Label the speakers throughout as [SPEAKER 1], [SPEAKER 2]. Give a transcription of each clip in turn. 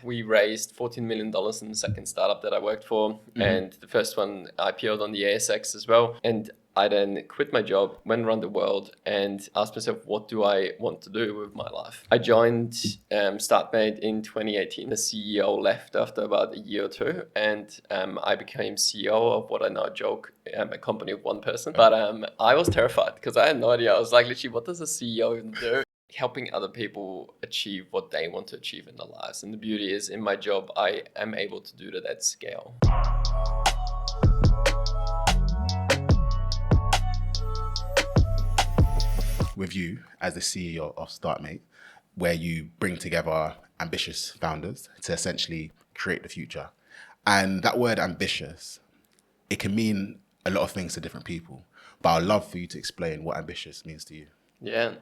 [SPEAKER 1] we raised $14 million in the second startup that I worked for. And the first one IPO'd on the ASX as well. And I then quit my job, went around the world and asked myself, what do I want to do with my life? I joined Startmate in 2018. The CEO left after about a year or two, and I became CEO of what I now joke, a company of one person. But I was terrified because I had no idea. I was like, literally, what does a CEO even do? Helping other people achieve what they want to achieve in their lives. And the beauty is, in my job, I am able to do that at scale.
[SPEAKER 2] With you as the CEO of Startmate, where you bring together ambitious founders to essentially create the future. And that word ambitious, it can mean a lot of things to different people, but I'd love for you to explain what ambitious means to you.
[SPEAKER 1] Yeah.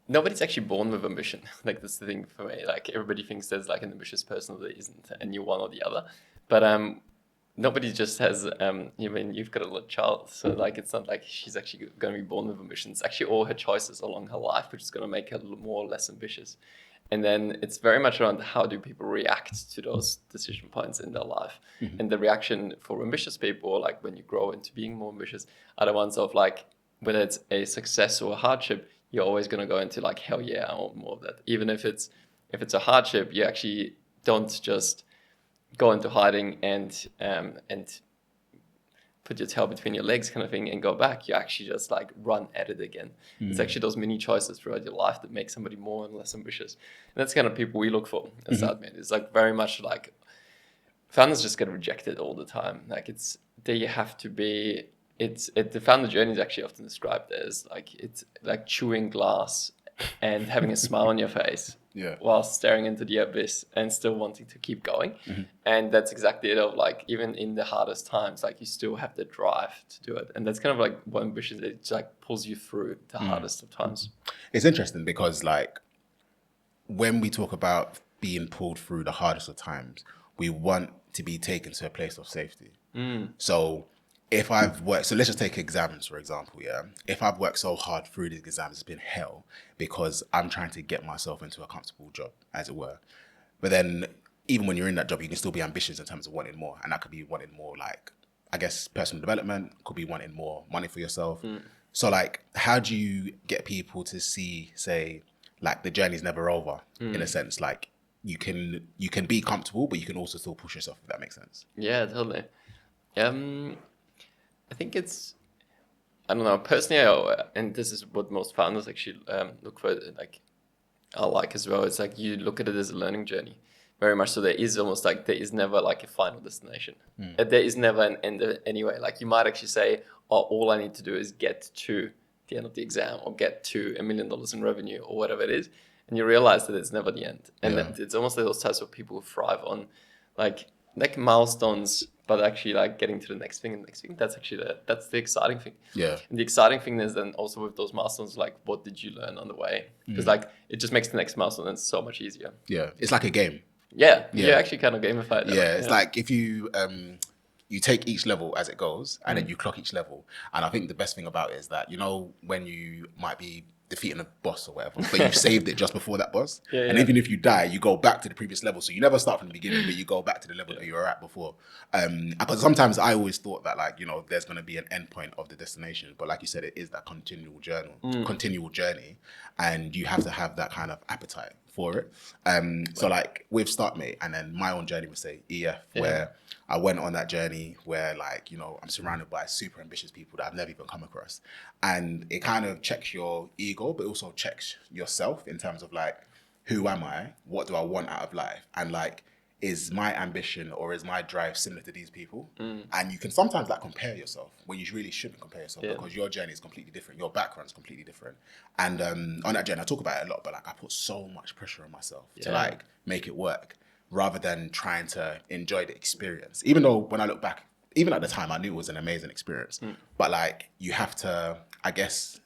[SPEAKER 1] Nobody's actually born with ambition. Like, that's the thing for me. Like, everybody thinks there's like an ambitious person that isn't, and you're one or the other. But nobody just has, you've got a little child. So like, it's not like she's actually going to be born with ambition. It's actually all her choices along her life, which is going to make her more or less ambitious. And then it's very much around how do people react to those decision points in their life. And the reaction for ambitious people, like when you grow into being more ambitious, are the ones of like, whether it's a success or a hardship, you're always going to go into like, hell yeah, I want more of that. Even if it's a hardship, you actually don't just go into hiding and put your tail between your legs kind of thing and go back. You actually just like run at it again. It's actually those mini choices throughout your life that make somebody more and less ambitious. And that's kind of people we look for at Startmate. It's like very much like founders just get rejected all the time. Like they have to be, the founder journey is actually often described as like, it's like chewing glass and having a smile on your face while staring into the abyss and still wanting to keep going. And that's exactly it, of like, even in the hardest times, like you still have the drive to do it. And that's kind of like what ambition, it like pulls you through the hardest of times.
[SPEAKER 2] It's interesting because like when we talk about being pulled through the hardest of times, we want to be taken to a place of safety. So if I've worked, so let's just take exams, for example, if I've worked so hard through these exams, it's been hell because I'm trying to get myself into a comfortable job, as it were. But then even when you're in that job, you can still be ambitious in terms of wanting more. And that could be wanting more, like, I guess, personal development, could be wanting more money for yourself. So like, how do you get people to see, say, like the journey's never over in a sense, like you can be comfortable, but you can also still push yourself, if that makes sense.
[SPEAKER 1] Yeah, totally. I think it's, I don't know, personally, and this is what most founders actually look for, like, I like as well. It's like you look at it as a learning journey. Very much so. There is almost like, there is never like a final destination. There is never an end anyway. Like you might actually say, oh, all I need to do is get to the end of the exam or get to $1 million in revenue or whatever it is. And you realize that it's never the end. And it's almost like those types of people who thrive on like milestones, but actually like getting to the next thing and the next thing. That's actually that's the exciting thing.
[SPEAKER 2] Yeah.
[SPEAKER 1] And the exciting thing is then also with those milestones, like what did you learn on the way? Because like it just makes the next milestone so much easier.
[SPEAKER 2] Yeah. It's like a game.
[SPEAKER 1] Yeah. You actually kind of gamify it.
[SPEAKER 2] Yeah. It's like if you you take each level as it goes and then you clock each level. And I think the best thing about it is that, you know, when you might be defeating a boss or whatever, but you've saved it just before that boss. And even if you die, you go back to the previous level. So you never start from the beginning, but you go back to the level that you were at before. Because sometimes I always thought that, like, you know, there's going to be an end point of the destination. But like you said, it is that continual journey. And you have to have that kind of appetite for it. So like with Startmate and then my own journey with, say, EF, where I went on that journey where, like, you know, I'm surrounded by super ambitious people that I've never even come across. And it kind of checks your ego, but also checks yourself in terms of like, who am I? What do I want out of life? And like, is my ambition or is my drive similar to these people? And you can sometimes like compare yourself when you really shouldn't compare yourself because your journey is completely different. Your background is completely different. And on that journey, I talk about it a lot, but like I put so much pressure on myself to like make it work rather than trying to enjoy the experience. Even though when I look back, even at the time, I knew it was an amazing experience. But like, you have to, I guess,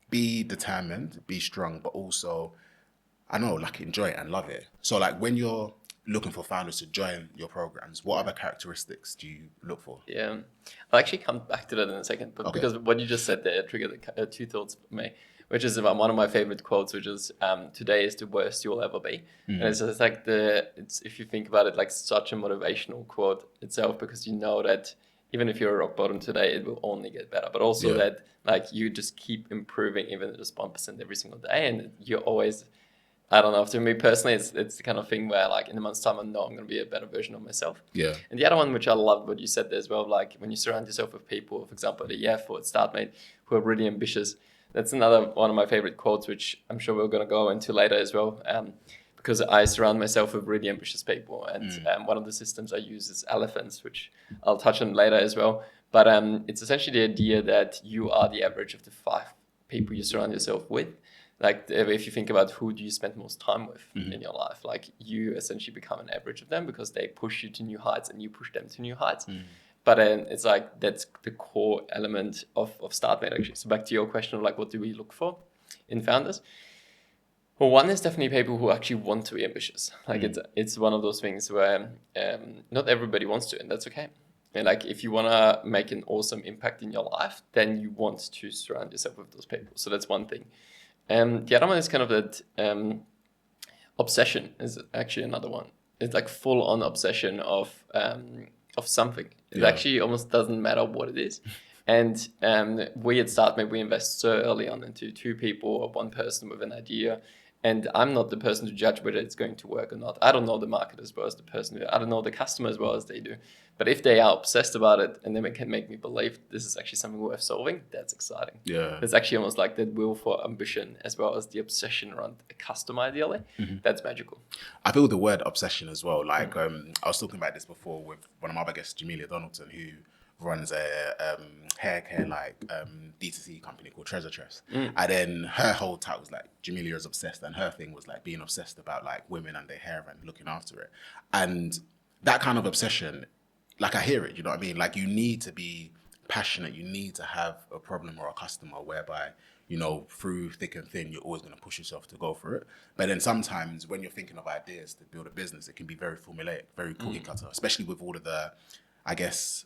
[SPEAKER 2] be determined, be strong, but also, I know, like enjoy it and love it. So like when you're looking for founders to join your programs, what other characteristics do you look for?
[SPEAKER 1] I'll actually come back to that in a second, but because what you just said there triggered two thoughts for me. which is one of my favorite quotes, which is today is the worst you'll ever be. And it's just like if you think about it, like such a motivational quote itself, because you know that even if you're rock bottom today, it will only get better. But also that like you just keep improving even just 1% every single day, and you're always, I don't know, to me personally, it's the kind of thing where like in a month's time, I know I'm going to be a better version of myself.
[SPEAKER 2] Yeah.
[SPEAKER 1] And the other one, which I love what you said there as well, like when you surround yourself with people, for example, at EF or at Startmate, who are really ambitious. That's another one of my favorite quotes, which I'm sure we're going to go into later as well. Because I surround myself with really ambitious people. And one of the systems I use is elephants, which I'll touch on later as well. But it's essentially the idea that you are the average of the 5 people you surround yourself with. Like if you think about who do you spend most time with in your life, like you essentially become an average of them because they push you to new heights and you push them to new heights. But it's like that's the core element of Startmate actually. So back to your question of like what do we look for in founders? Well, one is definitely people who actually want to be ambitious. Like it's one of those things where not everybody wants to, and that's okay. And like if you want to make an awesome impact in your life, then you want to surround yourself with those people. So that's one thing. The other one is kind of that obsession is actually another one. It's like full on obsession of something. It actually almost doesn't matter what it is. And we at Startmate, we invest so early on into 2 people or 1 person with an idea. And I'm not the person to judge whether it's going to work or not. I don't know the market as well as the person. I don't know the customer as well as they do. But if they are obsessed about it and they can make me believe this is actually something worth solving, that's exciting.
[SPEAKER 2] Yeah.
[SPEAKER 1] It's actually almost like that will for ambition as well as the obsession around a customer ideally. That's magical.
[SPEAKER 2] I feel the word obsession as well. Like I was talking about this before with one of my other guests, Jamelia Donaldson, who runs a hair care like D2C company called Treasure Tress. And then her whole title was like Jamelia is obsessed, and her thing was like being obsessed about like women and their hair and looking after it. And that kind of obsession, like I hear it, you know what I mean? Like you need to be passionate, you need to have a problem or a customer whereby, you know, through thick and thin, you're always going to push yourself to go for it. But then sometimes when you're thinking of ideas to build a business, it can be very formulaic, very cookie cutter, especially with all of the, I guess,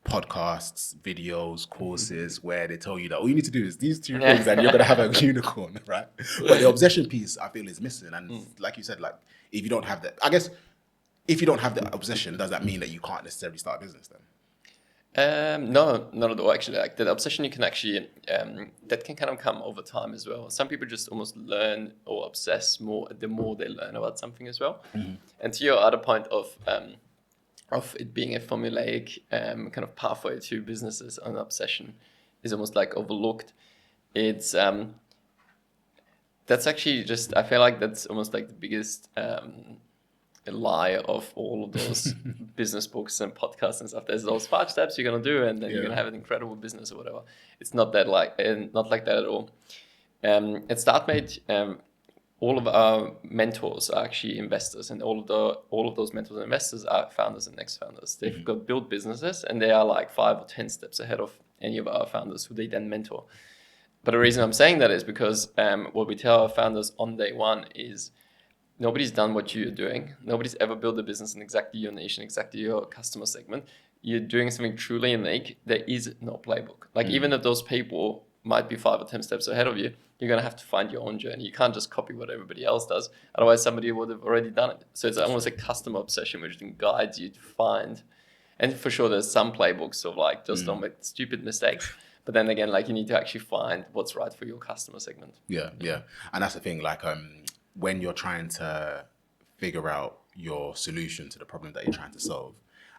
[SPEAKER 2] podcasts, videos, courses where they tell you that all you need to do is these 2 things and you're going to have a unicorn, right? But the obsession piece I feel is missing. And like you said, like if you don't have that, I guess if you don't have the obsession, does that mean that you can't necessarily start a business then?
[SPEAKER 1] No, not at all. Actually, like the obsession, you can actually that can kind of come over time as well. Some people just almost learn or obsess more the more they learn about something as well. And to your other point of it being a formulaic kind of pathway to businesses, an obsession is almost like overlooked. It's that's actually just, I feel like that's almost like the biggest lie of all of those business books and podcasts and stuff. There's those 5 steps you're gonna do, and then you're gonna have an incredible business or whatever. It's not that not like that at all. At Startmate, all of our mentors are actually investors, and all of those mentors and investors are founders and ex-founders. They've got built businesses, and they are like 5 or 10 steps ahead of any of our founders who they then mentor. But the reason I'm saying that is because what we tell our founders on day one is nobody's done what you're doing. Nobody's ever built a business in exactly your niche and exactly your customer segment. You're doing something truly unique. There is no playbook. Like even if those people might be 5 or 10 steps ahead of you, you're going to have to find your own journey. You can't just copy what everybody else does. Otherwise, somebody would have already done it. So it's almost a customer obsession, which then guides you to find. And for sure, there's some playbooks of like, just don't make stupid mistakes. But then again, like you need to actually find what's right for your customer segment.
[SPEAKER 2] Yeah. And that's the thing, like when you're trying to figure out your solution to the problem that you're trying to solve,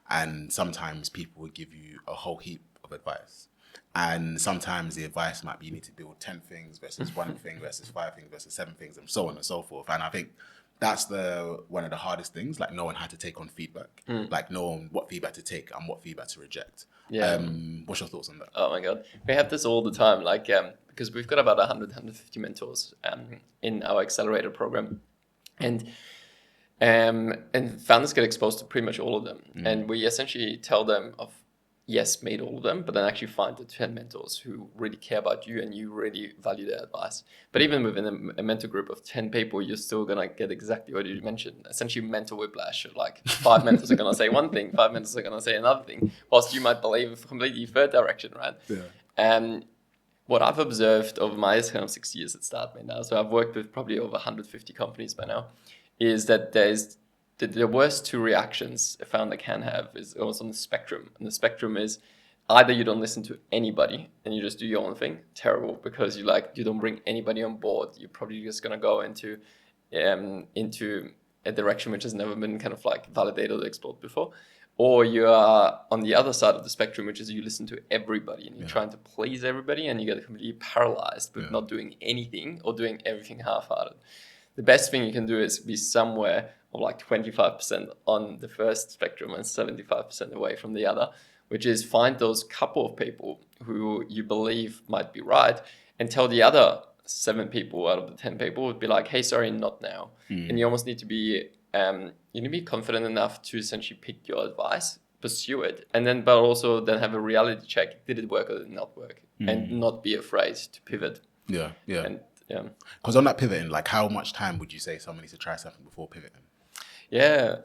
[SPEAKER 2] and sometimes people will give you a whole heap of advice. And sometimes the advice might be you need to build 10 things versus 1 thing versus 5 things versus 7 things and so on and so forth. And I think that's one of the hardest things, like knowing how to take on feedback, like knowing what feedback to take and what feedback to reject.
[SPEAKER 1] Yeah.
[SPEAKER 2] What's your thoughts on that?
[SPEAKER 1] Oh my God. We have this all the time, like, because we've got about 100, 150 mentors in our accelerator program. And founders get exposed to pretty much all of them. And we essentially tell them of, yes, meet all of them, but then actually find the 10 mentors who really care about you and you really value their advice. But even within a mentor group of 10 people, you're still going to get exactly what you mentioned. Essentially mentor whiplash. Like 5 mentors are going to say one thing, 5 mentors are going to say another thing, whilst you might believe a completely third direction, right?
[SPEAKER 2] Yeah.
[SPEAKER 1] what I've observed over my kind of 6 years at Startmate now, so I've worked with probably over 150 companies by now, is that there's the worst two reactions a founder can have is almost on the spectrum. And the spectrum is either you don't listen to anybody and you just do your own thing, terrible, because you don't bring anybody on board. You're probably just gonna go into a direction which has never been kind of like validated or explored before. Or you are on the other side of the spectrum, which is you listen to everybody and you're trying to please everybody and you get completely paralyzed with not doing anything or doing everything half-hearted. The best thing you can do is be somewhere of like 25% on the first spectrum and 75% away from the other, which is find those couple of people who you believe might be right and tell the other 7 people out of the 10 people would be like, hey, sorry, not now. And you almost need to be confident enough to essentially pick your advice, pursue it, and then but also then have a reality check. Did it work or did it not work? And not be afraid to pivot.
[SPEAKER 2] Yeah.
[SPEAKER 1] And
[SPEAKER 2] Because on that pivoting, like how much time would you say someone needs to try something before pivoting?
[SPEAKER 1] Yeah.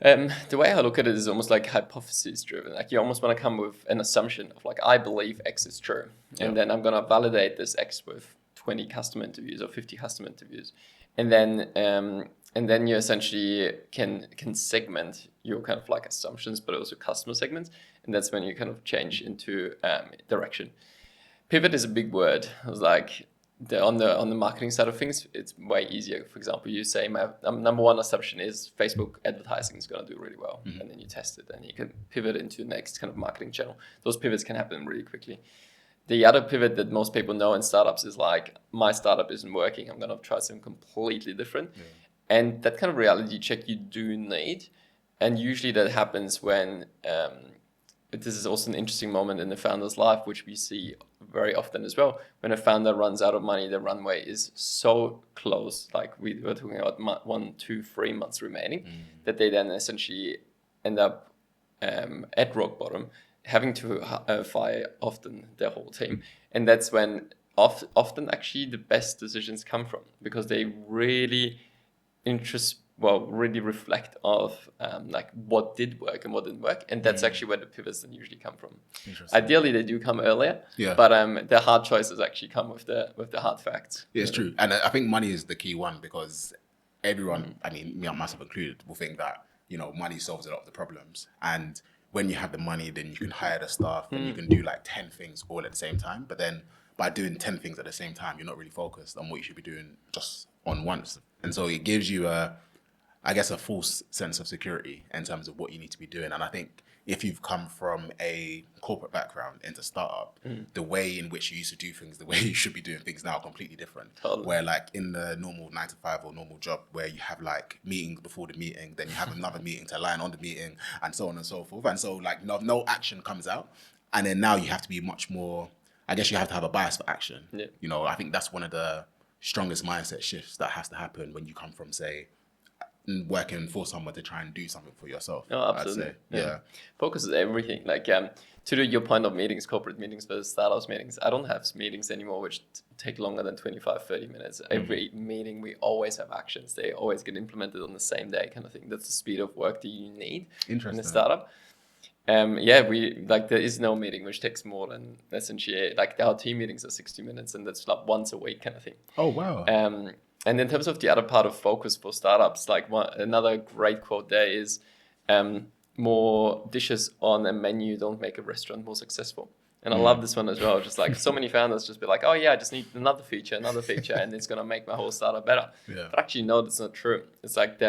[SPEAKER 1] The way I look at it is almost like hypothesis driven. Like you almost want to come with an assumption of like, I believe X is true. And then I'm going to validate this X with 20 customer interviews or 50 customer interviews. And then you essentially can segment your kind of like assumptions, but also customer segments. And that's when you kind of change into direction. Pivot is a big word. I was like, on the marketing side of things, it's way easier. For example, you say my number one assumption is Facebook advertising is going to do really well, and then you test it, and you can pivot into the next kind of marketing channel. Those pivots can happen really quickly. The other pivot that most people know in startups is like, my startup isn't working. I'm going to try something completely different, and that kind of reality check you do need, and usually that happens when. This is also an interesting moment in the founder's life, which we see very often as well. When a founder runs out of money, the runway is so close, like we were talking about 1, 2, 3 months remaining, that they then essentially end up at rock bottom, having to fire often their whole team. And that's when often actually the best decisions come from, because they really really reflect of like what did work and what didn't work, and that's actually where the pivots then usually come from. Ideally, they do come earlier, but the hard choices actually come with the hard facts.
[SPEAKER 2] Yeah, it's true, and I think money is the key one, because everyone, I mean, me, myself included, will think that money solves a lot of the problems, and when you have the money, then you can hire the staff and you can do like 10 things all at the same time. But then by doing 10 things at the same time, you're not really focused on what you should be doing just on once, and so it gives you a false sense of security in terms of what you need to be doing. And I think if you've come from a corporate background into startup, the way in which you used to do things, the way you should be doing things now are completely different. Totally. Where like in the normal 9 to 5 or normal job where you have like meetings before the meeting, then you have another meeting to align on the meeting and so on and so forth. And so like no action comes out. And then now you have to be much more, I guess you have to have a bias for action. Yeah. I think that's one of the strongest mindset shifts that has to happen when you come from, say, working for someone to try and do something for yourself.
[SPEAKER 1] Oh, absolutely. Yeah. Focus is everything. Like to your point of meetings, corporate meetings versus startups meetings, I don't have meetings anymore which take longer than 25, 30 minutes. Every meeting, we always have actions. They always get implemented on the same day kind of thing. That's the speed of work that you need in a startup. We like there is no meeting which takes more than essentially like our team meetings are 60 minutes, and that's like once a week kind of thing.
[SPEAKER 2] Oh, wow.
[SPEAKER 1] And in terms of the other part of focus for startups, like another great quote there is, more dishes on a menu don't make a restaurant more successful. And I love this one as well. Just like so many founders just be like, oh yeah, I just need another feature, and it's going to make my whole startup better. Yeah. But actually, no, that's not true. It's like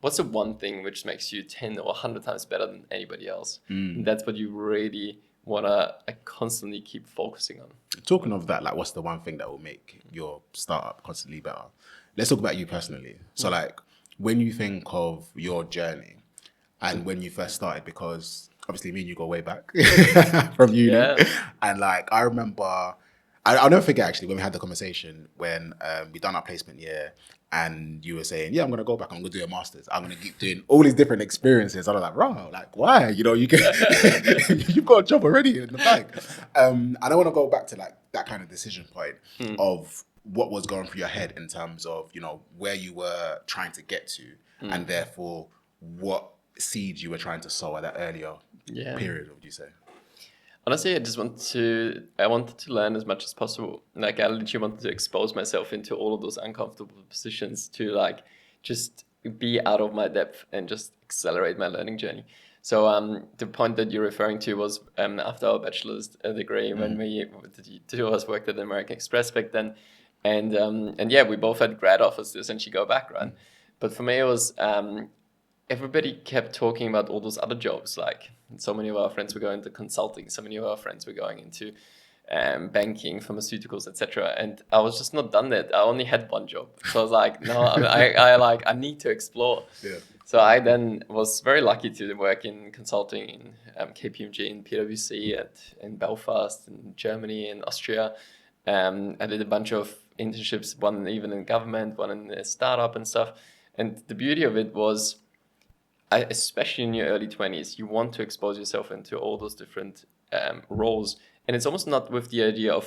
[SPEAKER 1] what's the one thing which makes you 10 or 100 times better than anybody else? And that's what you really want to constantly keep focusing on.
[SPEAKER 2] Talking of that, like what's the one thing that will make your startup constantly better? Let's talk about you personally. So like when you think of your journey and when you first started, because obviously me and you go way back from uni. Yeah. And like, I remember, I'll never forget actually when we had the conversation when we done our placement year and you were saying, yeah, I'm going to go back, I'm going to do a master's. I'm going to keep doing all these different experiences. I was like, bro, like why? You can, you've got a job already in the bag. And I want to go back to like that kind of decision point of what was going through your head in terms of, where you were trying to get to and therefore what seeds you were trying to sow at that earlier period, would you say?
[SPEAKER 1] Honestly, I wanted to learn as much as possible. Like I literally wanted to expose myself into all of those uncomfortable positions to like just be out of my depth and just accelerate my learning journey. So the point that you're referring to was after our bachelor's degree when the two of us worked at the American Express back then, and yeah, we both had grad offers to essentially go back, right? But for me, it was everybody kept talking about all those other jobs. Like so many of our friends were going into consulting, so many of our friends were going into banking, pharmaceuticals, etc. And I was just not done that. I only had one job, so I was like, no, I need to explore.
[SPEAKER 2] Yeah.
[SPEAKER 1] So I then was very lucky to work in consulting in KPMG, in PwC, in Belfast, in Germany, in Austria. I did a bunch of internships, one even in government, one in a startup and stuff. And the beauty of it was, especially in your early 20s, you want to expose yourself into all those different roles. And it's almost not with the idea of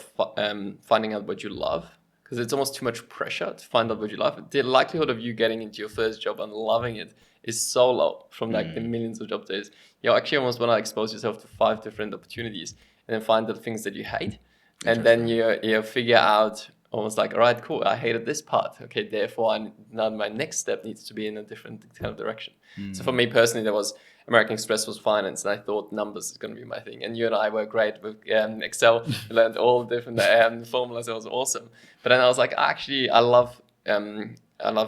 [SPEAKER 1] finding out what you love, because it's almost too much pressure to find out what you love. The likelihood of you getting into your first job and loving it is so low from like the millions of job days. You actually almost want to expose yourself to 5 different opportunities and then find the things that you hate. And then you figure out almost like, all right, cool, I hated this part. Okay, therefore, now my next step needs to be in a different kind of direction. So for me personally, there was American Express was finance, and I thought numbers is going to be my thing. And you and I were great with Excel. We learned all the different formulas. It was awesome. But then I was like, actually, I love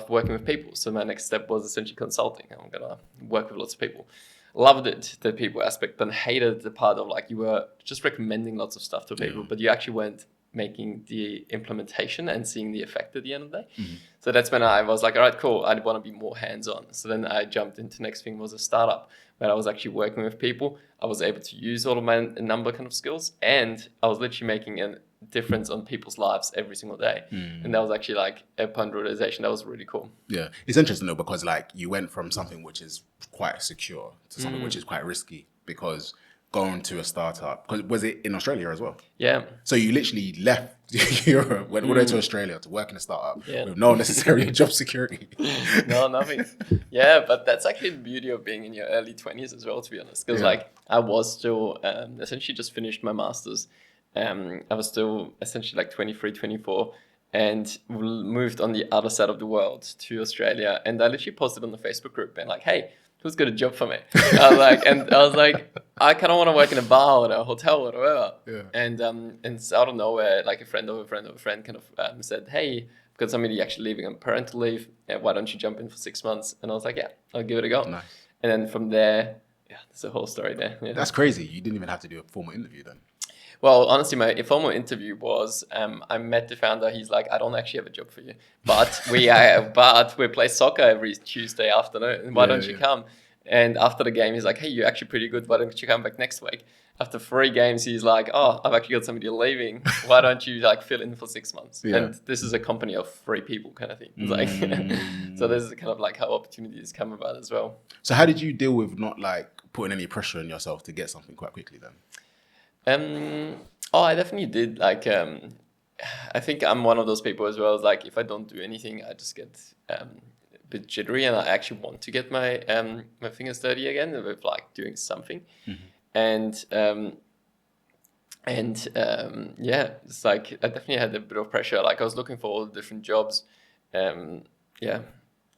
[SPEAKER 1] working with people. So my next step was essentially consulting. I'm gonna work with lots of people. Loved it, the people aspect, but hated the part of like you were just recommending lots of stuff to people, but you actually weren't making the implementation and seeing the effect at the end of the day. So that's when I was like, all right, cool, I want to be more hands-on. So then I jumped into next thing was a startup where I was actually working with people. I was able to use all of my number kind of skills, and I was literally making a difference on people's lives every single day. And that was actually like upon realization, that was really cool.
[SPEAKER 2] Yeah, it's interesting though, because like you went from something which is quite secure to something which is quite risky, because going to a startup, because was it in Australia as well?
[SPEAKER 1] Yeah.
[SPEAKER 2] So you literally left Europe, went all the way to Australia to work in a startup with no necessary job security.
[SPEAKER 1] No, nothing. Yeah, but that's actually the beauty of being in your early 20s as well, to be honest. Because like I was still essentially just finished my master's. I was still essentially like 23, 24, and moved on the other side of the world to Australia. And I literally posted on the Facebook group and like, hey, who's got a job for me? I was like, I kind of want to work in a bar or a hotel or whatever.
[SPEAKER 2] Yeah.
[SPEAKER 1] And out of nowhere, like a friend of a friend of a friend kind of said, hey, I've got somebody actually leaving on parental leave. Why don't you jump in for 6 months? And I was like, yeah, I'll give it a go.
[SPEAKER 2] Nice.
[SPEAKER 1] And then from there, yeah, there's a whole story there. Yeah.
[SPEAKER 2] That's crazy. You didn't even have to do a formal interview then.
[SPEAKER 1] Well, honestly, my formal interview was I met the founder. He's like, I don't actually have a job for you, but we play soccer every Tuesday afternoon. Why don't you come? And after the game, he's like, hey, you're actually pretty good. Why don't you come back next week? After 3 games, he's like, oh, I've actually got somebody leaving. Why don't you like fill in for 6 months? Yeah. And this is a company of 3 people kind of thing. It's like, so this is kind of like how opportunities come about as well.
[SPEAKER 2] So how did you deal with not like putting any pressure on yourself to get something quite quickly then?
[SPEAKER 1] I definitely did. Like, I think I'm one of those people as well. Like, if I don't do anything, I just get a bit jittery, and I actually want to get my my fingers dirty again with like doing something. And yeah, it's like I definitely had a bit of pressure. Like, I was looking for all the different jobs. Yeah,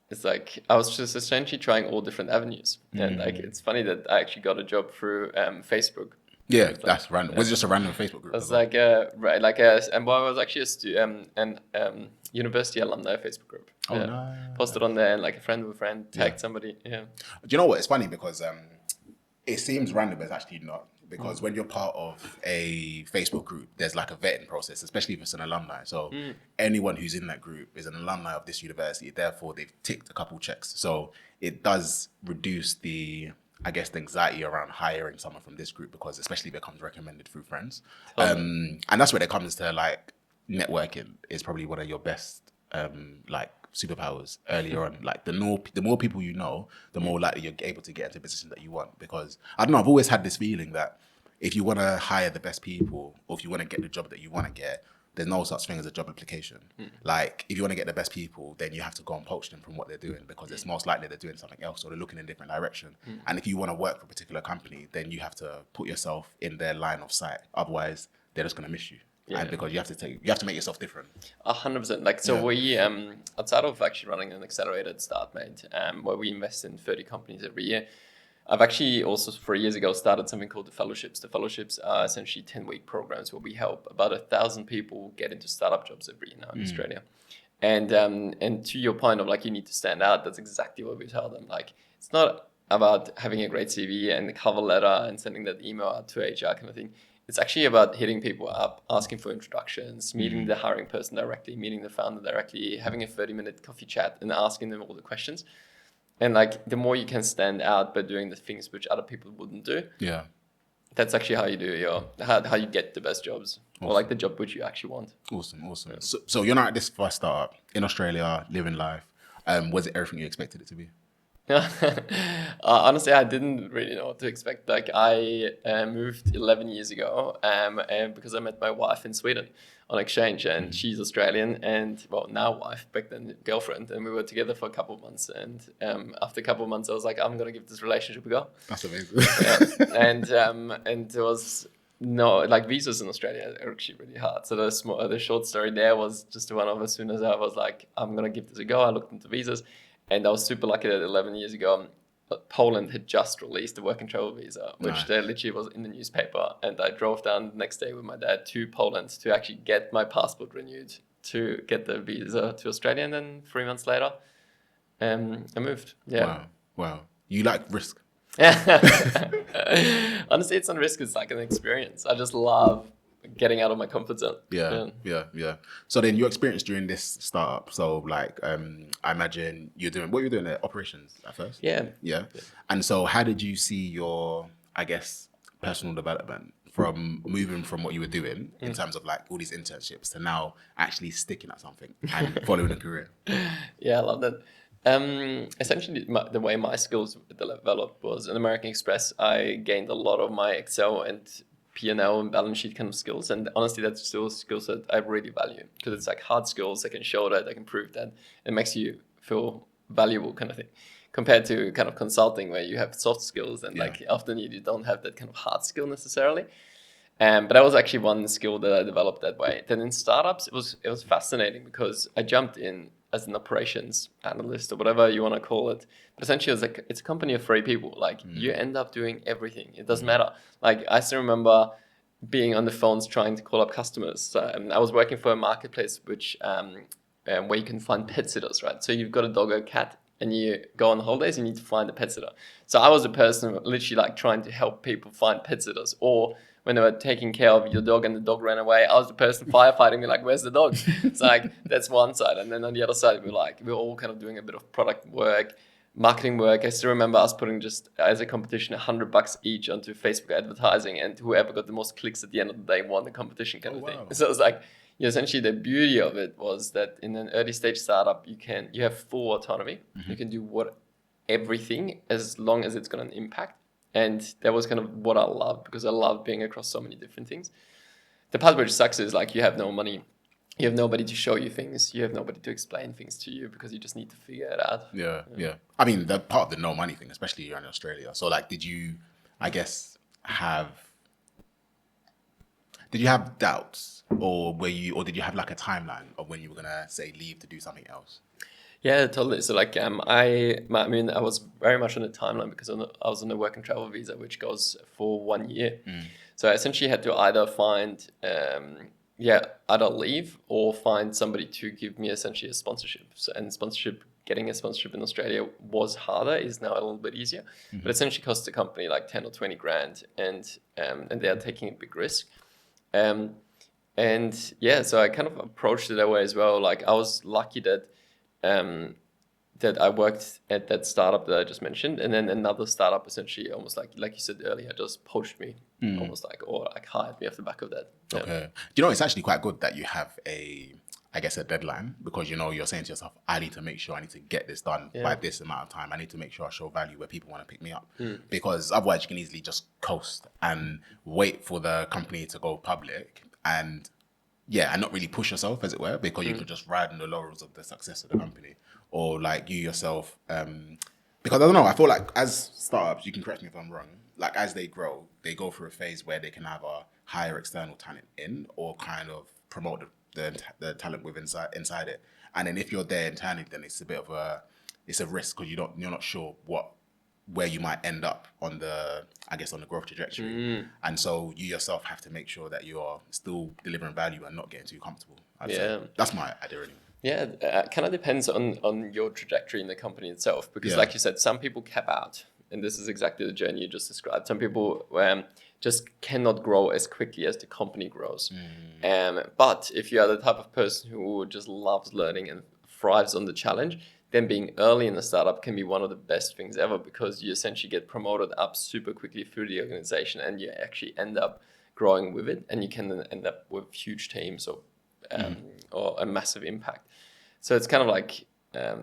[SPEAKER 1] it's like I was just essentially trying all different avenues. And like, it's funny that I actually got a job through Facebook.
[SPEAKER 2] Yeah, that's random. Was it just a random Facebook group?
[SPEAKER 1] It was like and I was actually a university alumni Facebook group.
[SPEAKER 2] Oh, no.
[SPEAKER 1] Posted on there, and like a friend of a friend tagged somebody. Yeah.
[SPEAKER 2] Do you know what? It's funny because it seems random, but it's actually not. Because when you're part of a Facebook group, there's like a vetting process, especially if it's an alumni. So anyone who's in that group is an alumni of this university. Therefore, they've ticked a couple checks. So it does reduce the anxiety around hiring someone from this group, because especially if it comes recommended through friends. And that's where it comes to like networking is probably one of your best like superpowers earlier on. Like the more people you know, the more likely you're able to get into a position that you want. Because I don't know, I've always had this feeling that if you want to hire the best people, or if you want to get the job that you want to get, there's no such thing as a job application. Like, if you want to get the best people, then you have to go and poach them from what they're doing, because it's most likely they're doing something else or they're looking in a different direction. And if you want to work for a particular company, then you have to put yourself in their line of sight. Otherwise, they're just going to miss you.
[SPEAKER 1] Yeah.
[SPEAKER 2] And because you have to make yourself different.
[SPEAKER 1] 100%. Like, so we, outside of actually running an accelerator at Startmate, where we invest in 30 companies every year, I've actually also 3 years ago started something called the Fellowships. The Fellowships are essentially 10-week programs where we help about 1,000 people get into startup jobs every year now in Australia. And to your point of like, you need to stand out, that's exactly what we tell them. Like, it's not about having a great CV and the cover letter and sending that email out to HR kind of thing. It's actually about hitting people up, asking for introductions, meeting the hiring person directly, meeting the founder directly, having a 30-minute coffee chat and asking them all the questions. And like, the more you can stand out by doing the things which other people wouldn't do, that's actually how you do how you get the best jobs, or like the job which you actually want.
[SPEAKER 2] Awesome. Yeah. So you're not at this first startup in Australia, living life. Was it everything you expected it to be?
[SPEAKER 1] Honestly, I didn't really know what to expect. Like, I moved 11 years ago, and because I met my wife in Sweden on exchange, and she's Australian, and well, now wife, back then girlfriend, and we were together for a couple of months. And after a couple of months, I was like, I'm gonna give this relationship a go.
[SPEAKER 2] That's amazing.
[SPEAKER 1] And there was no, like, visas in Australia are actually really hard. So the short story there was just one of, as soon as I was like, I'm gonna give this a go, I looked into visas. And I was super lucky that 11 years ago, Poland had just released a work and travel visa, which there literally was in the newspaper. And I drove down the next day with my dad to Poland to actually get my passport renewed, to get the visa to Australia. And then 3 months later, I moved. Yeah.
[SPEAKER 2] Wow. You like risk?
[SPEAKER 1] Honestly, it's not risk. It's like an experience. I just love getting out of my comfort zone.
[SPEAKER 2] Yeah. So then your experience during this startup, so like I imagine you're doing at operations at first? Yeah. And so how did you see your, I guess, personal development from moving from what you were doing in terms of like all these internships to now actually sticking at something and following a career?
[SPEAKER 1] Yeah, I love that. Essentially, the way my skills developed was in American Express. I gained a lot of my Excel and P&L and balance sheet kind of skills. And honestly, that's still skills that I really value, because it's like hard skills. I can show that, I can prove that. It makes you feel valuable kind of thing, compared to kind of consulting where you have soft skills and like often you don't have that kind of hard skill necessarily. But that was actually one skill that I developed that way. Then in startups, it was fascinating because I jumped in as an operations analyst or whatever you want to call it. But essentially, it's a company of 3 people. Like, you end up doing everything. It doesn't matter. Like, I still remember being on the phones trying to call up customers. So, I was working for a marketplace where you can find pet sitters, right? So you've got a dog or a cat, and you go on holidays, you need to find a pet sitter. So I was a person literally like trying to help people find pet sitters, or when they were taking care of your dog and the dog ran away, I was the person firefighting, me like, where's the dog? It's like, that's one side. And then on the other side, we're all kind of doing a bit of product work, marketing work. I still remember us putting just as a competition $100 each onto Facebook advertising, and whoever got the most clicks at the end of the day won the competition kind of thing. So it was like, essentially the beauty of it was that in an early stage startup, you have full autonomy. You can do everything as long as it's got an impact. And that was kind of what I loved, because I loved being across so many different things. The part which sucks is like, you have no money. You have nobody to show you things. You have nobody to explain things to you, because you just need to figure it out.
[SPEAKER 2] Yeah. I mean, the part of the no money thing, especially here in Australia. So like, did you have doubts, or did you have like a timeline of when you were gonna say leave to do something else?
[SPEAKER 1] Yeah, totally. So like, I was very much on the timeline, because I was on a work and travel visa, which goes for 1 year. So I essentially had to either find, either leave or find somebody to give me essentially a sponsorship. So, and getting a sponsorship in Australia was harder, is now a little bit easier, but essentially costs the company like 10 or 20 grand, and they are taking a big risk. So I kind of approached it that way as well. Like, I was lucky that I worked at that startup that I just mentioned, and then another startup essentially almost like you said earlier, just poached me, almost like, or like hired me off the back of that.
[SPEAKER 2] Okay. Do you know, it's actually quite good that you have a deadline, because you're saying to yourself, I need to make sure I need to get this done by this amount of time. I need to make sure I show value where people want to pick me up, because otherwise you can easily just coast and wait for the company to go public, and and not really push yourself, as it were, because you could just ride on the laurels of the success of the company, or like you yourself. Because I don't know, I feel like as startups, you can correct me if I'm wrong. Like as they grow, they go through a phase where they can either hire external talent in, or kind of promote the talent with inside it. And then if you're there internally, then it's a bit of a risk, because you're not sure where you might end up on the growth trajectory. And so you yourself have to make sure that you are still delivering value and not getting too comfortable. I'd say. That's my idea anyway.
[SPEAKER 1] Yeah, kind of depends on your trajectory in the company itself, because like you said, some people cap out, and this is exactly the journey you just described. Some people just cannot grow as quickly as the company grows. But if you are the type of person who just loves learning and thrives on the challenge, then being early in the startup can be one of the best things ever, because you essentially get promoted up super quickly through the organization, and you actually end up growing with it, and you can then end up with huge teams or a massive impact. So it's kind of like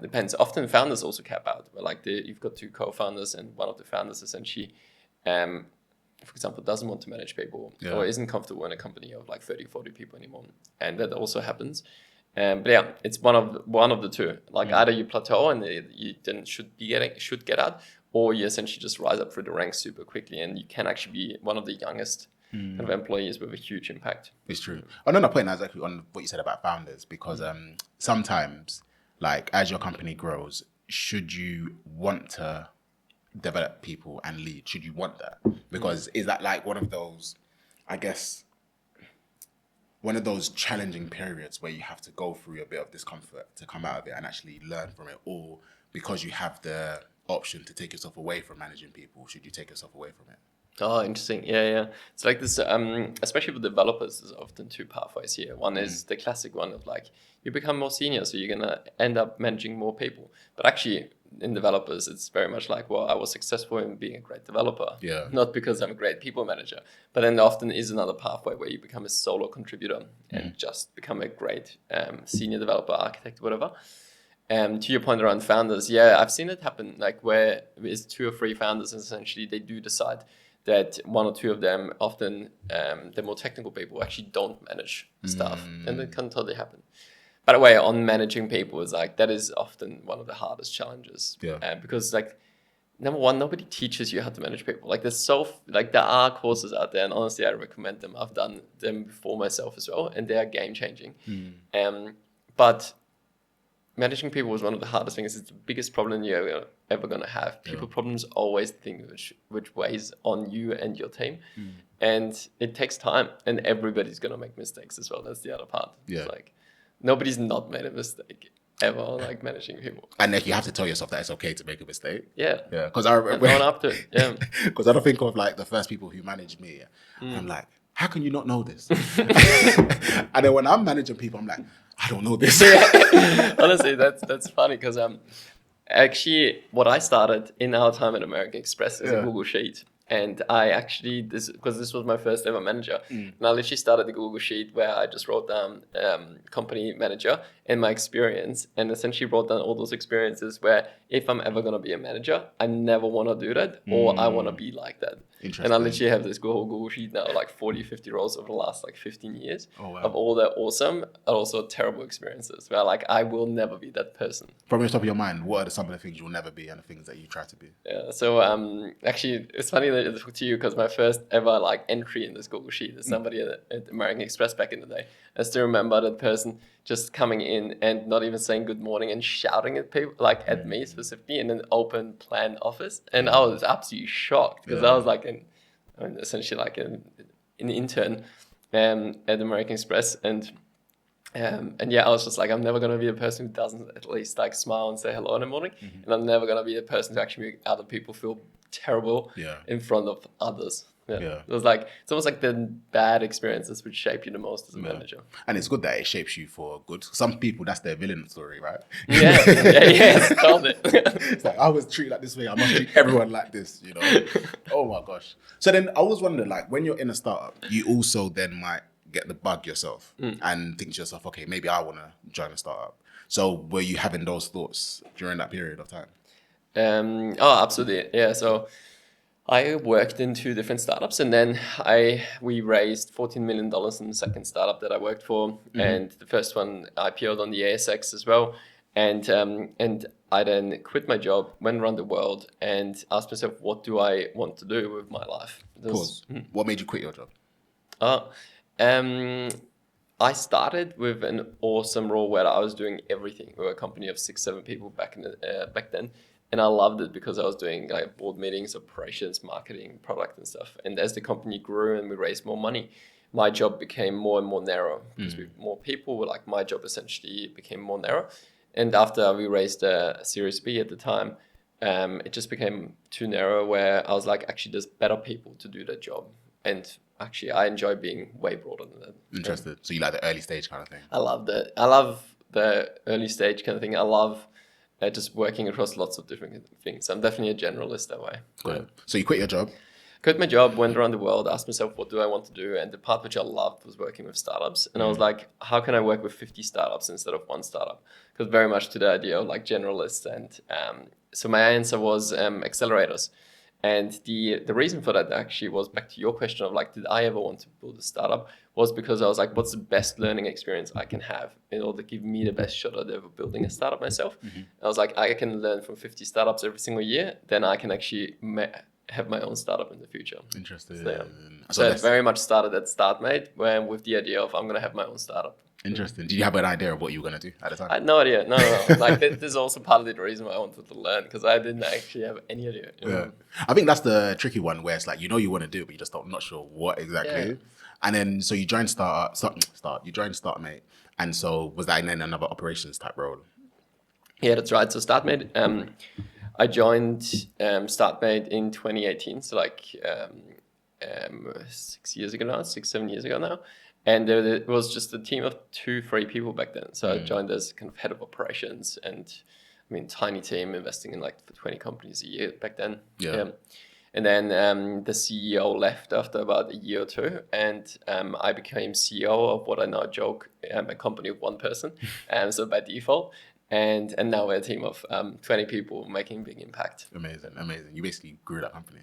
[SPEAKER 1] depends. Often founders also cap out, but like you've got two co-founders, and one of the founders essentially, for example, doesn't want to manage people or isn't comfortable in a company of like 30, 40 people anymore, and that also happens. But yeah, it's one of the two. Like either you plateau and you then should get out, or you essentially just rise up through the ranks super quickly, and you can actually be one of the youngest kind of employees with a huge impact.
[SPEAKER 2] It's true. Another point is actually on what you said about founders, because sometimes, like as your company grows, should you want to develop people and lead? Should you want that? Because is that like one of those, I guess, one of those challenging periods where you have to go through a bit of discomfort to come out of it and actually learn from it, or because you have the option to take yourself away from managing people, should you take yourself away from it?
[SPEAKER 1] Oh, interesting. Yeah. It's like this, especially with developers, there's often two pathways here. One is the classic one of like, you become more senior, so you're going to end up managing more people. But actually, in developers, it's very much like, well, I was successful in being a great developer. Not because I'm a great people manager. But then there often is another pathway where you become a solo contributor and just become a great senior developer, architect, whatever. To your point around founders, I've seen it happen, like where there's 2 or 3 founders, and essentially they do decide that 1 or 2 of them, often the more technical people, actually don't manage staff, and that can totally happen. By the way, on managing people is like, that is often one of the hardest challenges. Because like, number one, nobody teaches you how to manage people. Like there are courses out there, and honestly, I recommend them. I've done them before myself as well, and they are game changing. But managing people is one of the hardest things. It's the biggest problem you're ever going to have. People problems always the thing which weighs on you and your team. And it takes time, and everybody's going to make mistakes as well. That's the other part. It's like, nobody's not made a mistake ever, like managing people.
[SPEAKER 2] And like, you have to tell yourself that it's okay to make a mistake.
[SPEAKER 1] Yeah.
[SPEAKER 2] Because I remember
[SPEAKER 1] going up to it. Yeah.
[SPEAKER 2] Because I don't think of like the first people who managed me. I'm like, how can you not know this? And then when I'm managing people, I'm like, I don't know this.
[SPEAKER 1] Honestly, that's funny, because actually what I started in our time at American Express is a Google Sheet. And I actually, because this was my first ever manager, and I literally started the Google Sheet where I just wrote down company manager and my experience, and essentially wrote down all those experiences where if I'm ever going to be a manager, I never want to do that, or I want to be like that. And I literally have this Google Sheet now, like 40, 50 rows over the last like 15 years of all the awesome and also terrible experiences where like I will never be that person.
[SPEAKER 2] From the top of your mind, what are some of the things you'll never be and the things that you try to be?
[SPEAKER 1] Yeah, so actually it's funny that I talk to you, because my first ever like entry in this Google Sheet is somebody at American Express back in the day. I still remember that person just coming in and not even saying good morning and shouting at people, like at me specifically, in an open plan office. And I was absolutely shocked, because I was like essentially like an intern at American Express. And I was just like, I'm never going to be a person who doesn't at least like smile and say hello in the morning. And I'm never going to be a person who actually make other people feel terrible in front of others. It was like, it's almost like the bad experiences which shape you the most as a manager.
[SPEAKER 2] And it's good that it shapes you for good. Some people, that's their villain story, right?
[SPEAKER 1] Told it.
[SPEAKER 2] It's like, I was treated like this way, I must treat everyone like this, you know? Oh my gosh. So then I was wondering, like, when you're in a startup, you also then might get the bug yourself and think to yourself, okay, maybe I want to join a startup. So were you having those thoughts during that period of time?
[SPEAKER 1] Oh, absolutely. Yeah. So I worked in 2 different startups, and then we raised $14 million in the second startup that I worked for, and the first one IPO'd on the ASX as well. And I then quit my job, went around the world, and asked myself, what do I want to do with my life?
[SPEAKER 2] Pause. What made you quit your job?
[SPEAKER 1] I started with an awesome role where I was doing everything. We were a company of 6-7 people back then, and I loved it because I was doing like board meetings, operations, marketing, product, and stuff. And as the company grew and we raised more money, my job became more and more narrow because we more people. Were like my job essentially became more narrow. And after we raised a Series B at the time, it just became too narrow. Where I was like, actually, there's better people to do that job, and actually, I enjoy being way broader than that.
[SPEAKER 2] Interested. So you like the early stage kind of thing?
[SPEAKER 1] I love that. I love the early stage kind of thing. I love just working across lots of different things. I'm definitely a generalist that way.
[SPEAKER 2] Good. So you quit your job?
[SPEAKER 1] Quit my job, went around the world, asked myself, what do I want to do? And the part which I loved was working with startups. And I was like, how can I work with 50 startups instead of one startup? Because very much to the idea of like generalists. And so my answer was accelerators. And the reason for that actually was back to your question of like, did I ever want to build a startup? Was because I was like, what's the best learning experience I can have in order to give me the best shot at ever building a startup myself? I was like, I can learn from 50 startups every single year. Then I can actually have my own startup in the future.
[SPEAKER 2] Interesting.
[SPEAKER 1] So it very much started at Startmate with the idea of I'm going to have my own startup.
[SPEAKER 2] Interesting. Did you have an idea of what you were going to do at the time?
[SPEAKER 1] I had no idea. No. Like this is also partly the reason why I wanted to learn, because I didn't actually have any idea.
[SPEAKER 2] Yeah. I think that's the tricky one where it's like, you know, you want to do it, but you just not sure what exactly. Yeah. And then, so you joined you joined Startmate. And so was that then another operations type role?
[SPEAKER 1] Yeah, that's right. So Startmate, I joined Startmate in 2018. So like 6 years ago now, 6-7 years ago now. And it was just a team of 2-3 people back then. So I joined as kind of head of operations, and I mean, tiny team investing in like 20 companies a year back then.
[SPEAKER 2] Yeah.
[SPEAKER 1] And then the CEO left after about a year or two, and I became CEO of what I now joke a company of 1 person, so by default. And now we're a team of 20 people making big impact.
[SPEAKER 2] Amazing. You basically grew that company.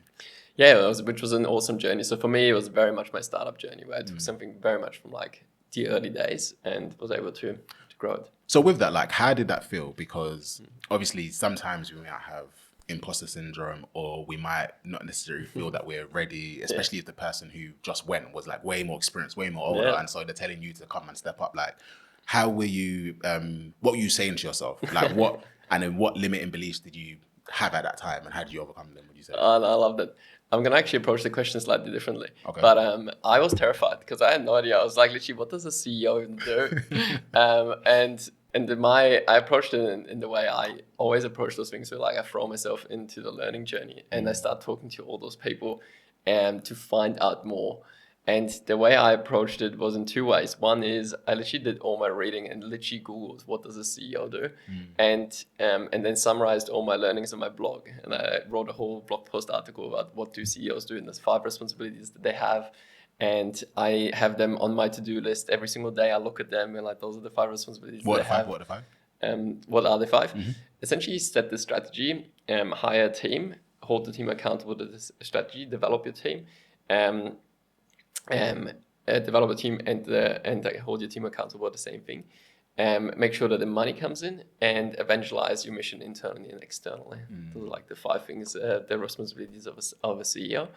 [SPEAKER 1] Yeah, which was an awesome journey. So for me, it was very much my startup journey, where I took something very much from like the early days and was able to grow it.
[SPEAKER 2] So with that, like, how did that feel? Because obviously sometimes we might have imposter syndrome, or we might not necessarily feel that we're ready, especially if the person who just went was like way more experienced, way more older. And so they're telling you to come and step up. Like, how were you, what were you saying to yourself? Like and then what limiting beliefs did you have at that time, and how did you overcome them, would you say?
[SPEAKER 1] I love that. I'm going to actually approach the question slightly differently.
[SPEAKER 2] Okay.
[SPEAKER 1] But I was terrified because I had no idea. I was like, literally, what does a CEO even do? I approached it in the way I always approach those things. So like I throw myself into the learning journey, and I start talking to all those people to find out more. And the way I approached it was in 2 ways. One is I literally did all my reading and literally Googled what does a CEO do, and then summarized all my learnings on my blog. And I wrote a whole blog post article about what do CEOs do, and there's 5 responsibilities that they have. And I have them on my to-do list every single day. I look at them and like, those are the 5 responsibilities
[SPEAKER 2] What
[SPEAKER 1] they have.
[SPEAKER 2] What are the 5?
[SPEAKER 1] What are the 5? Essentially, set the strategy, hire a team, hold the team accountable to this strategy, develop your team, develop a team and hold your team accountable at the same thing. Make sure that the money comes in, and evangelize your mission internally and externally. Those are like the 5 things, the responsibilities of a CEO.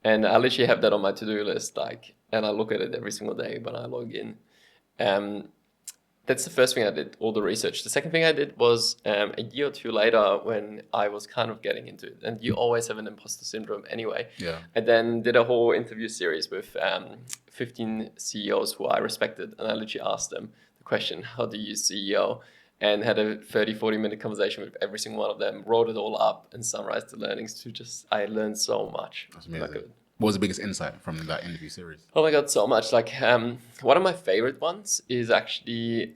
[SPEAKER 1] And I literally have that on my to-do list, and I look at it every single day when I log in. That's the first thing I did, all the research. The second thing I did was a year or 2 later, when I was kind of getting into it, and you always have an imposter syndrome anyway.
[SPEAKER 2] Yeah.
[SPEAKER 1] I then did a whole interview series with 15 CEOs who I respected, and I literally asked them the question, how do you CEO? And had a 30-40 minute conversation with every single one of them, wrote it all up and summarized the learnings I learned so much.
[SPEAKER 2] That's amazing. What was the biggest insight from that interview series?
[SPEAKER 1] Oh my God, so much. Like one of my favorite ones is actually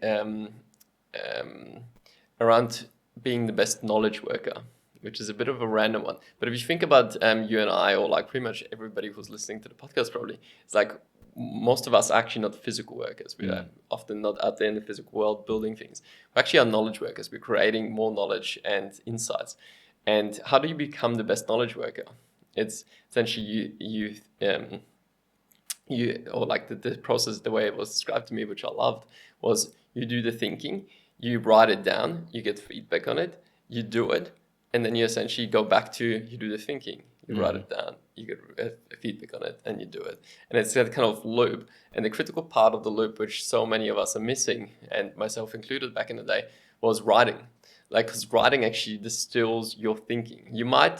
[SPEAKER 1] around being the best knowledge worker, which is a bit of a random one. But if you think about you and I, or like pretty much everybody who's listening to the podcast probably, it's like most of us are actually not physical workers. We are often not out there in the physical world building things. We actually are knowledge workers. We're creating more knowledge and insights. And how do you become the best knowledge worker? It's essentially you or like the process, the way it was described to me, which I loved, was you do the thinking, you write it down, you get feedback on it, you do it, and then you essentially go back to you do the thinking, you write it down, you get feedback on it, and you do it. And it's that kind of loop. And the critical part of the loop, which so many of us are missing, and myself included back in the day, was writing. Like, because writing actually distills your thinking. You might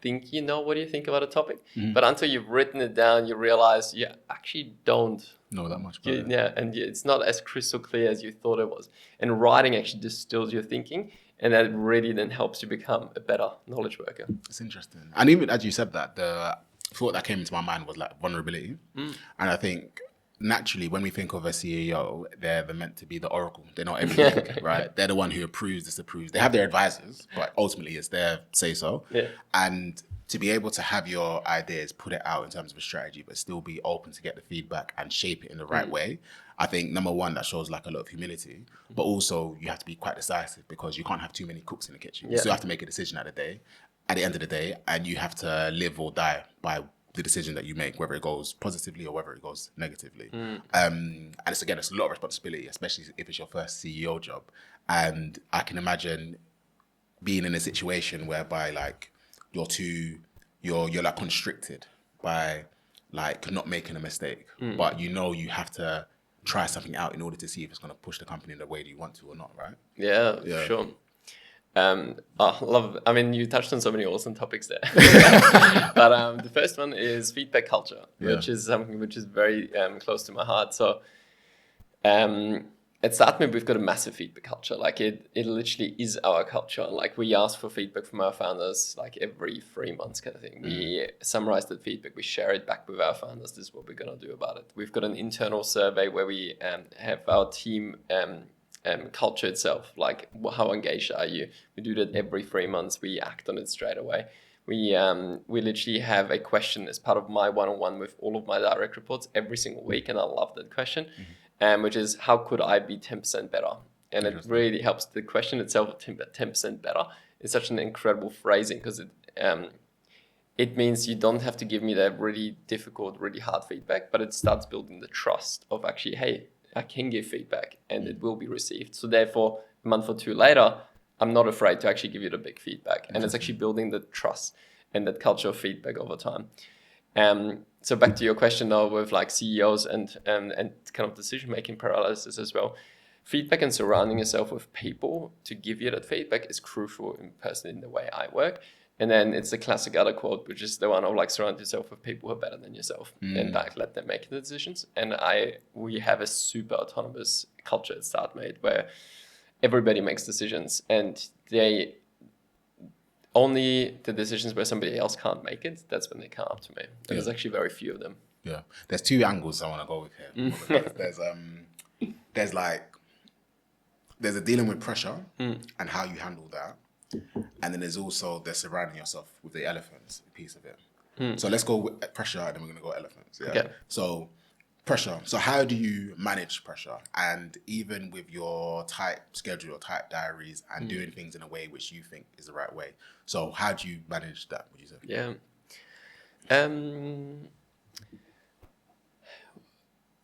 [SPEAKER 1] think you know what you think about a topic, but until you've written it down, you realize you actually don't
[SPEAKER 2] know that much about it.
[SPEAKER 1] Yeah, and it's not as crystal clear as you thought it was. And writing actually distills your thinking, and that really then helps you become a better knowledge worker.
[SPEAKER 2] It's interesting. And even as you said that, the thought that came into my mind was like vulnerability. And I think naturally when we think of a CEO, they're meant to be the oracle. They know everything, right? They're the one who approves, disapproves. They have their advisors, but ultimately it's their say-so.
[SPEAKER 1] Yeah.
[SPEAKER 2] And to be able to have your ideas, put it out in terms of a strategy, but still be open to get the feedback and shape it in the right way. I think number one, that shows like a lot of humility, but also you have to be quite decisive because you can't have too many cooks in the kitchen. You still have to make a decision at the end of the day, and you have to live or die by the decision that you make, whether it goes positively or whether it goes negatively. And it's a lot of responsibility, especially if it's your first CEO job. And I can imagine being in a situation whereby like you're like constricted by like not making a mistake, but you have to try something out in order to see if it's going to push the company in the way that you want to or not, right?
[SPEAKER 1] Yeah. For sure. I mean, you touched on so many awesome topics there. But the first one is feedback culture, which is something which is very close to my heart. So at Startmate, we've got a massive feedback culture. Like it literally is our culture. Like we ask for feedback from our founders like every 3 months kind of thing. We summarize that feedback, we share it back with our founders. This is what we're going to do about it. We've got an internal survey where we have our team culture itself, like how engaged are you? We do that every 3 months. We act on it straight away. We literally have a question as part of my one-on-one with all of my direct reports every single week, and I love that question, which is how could I be 10% better? And it really helps. The question itself, 10% better, is such an incredible phrasing because it means you don't have to give me that really difficult, really hard feedback, but it starts building the trust of actually, hey, I can give feedback and it will be received. So therefore, a month or two later, I'm not afraid to actually give you the big feedback. And it's actually building the trust and that culture of feedback over time. So back to your question though, with like CEOs and kind of decision-making paralysis as well. Feedback and surrounding yourself with people to give you that feedback is crucial in the way I work. And then it's the classic other quote, which is the one of like surround yourself with people who are better than yourself and like let them make the decisions. And we have a super autonomous culture at Startmate where everybody makes decisions and they only the decisions where somebody else can't make it, that's when they come up to me. And there's actually very few of them.
[SPEAKER 2] Yeah. There's two angles I want to go with here. There's a dealing with pressure and how you handle that. And then there's also the surrounding yourself with the elephants piece of it. So let's go with pressure and then we're going to go elephants. Yeah. Okay. So pressure. So how do you manage pressure? And even with your tight schedule, tight diaries and doing things in a way which you think is the right way. So how do you manage that, would you say?
[SPEAKER 1] Yeah.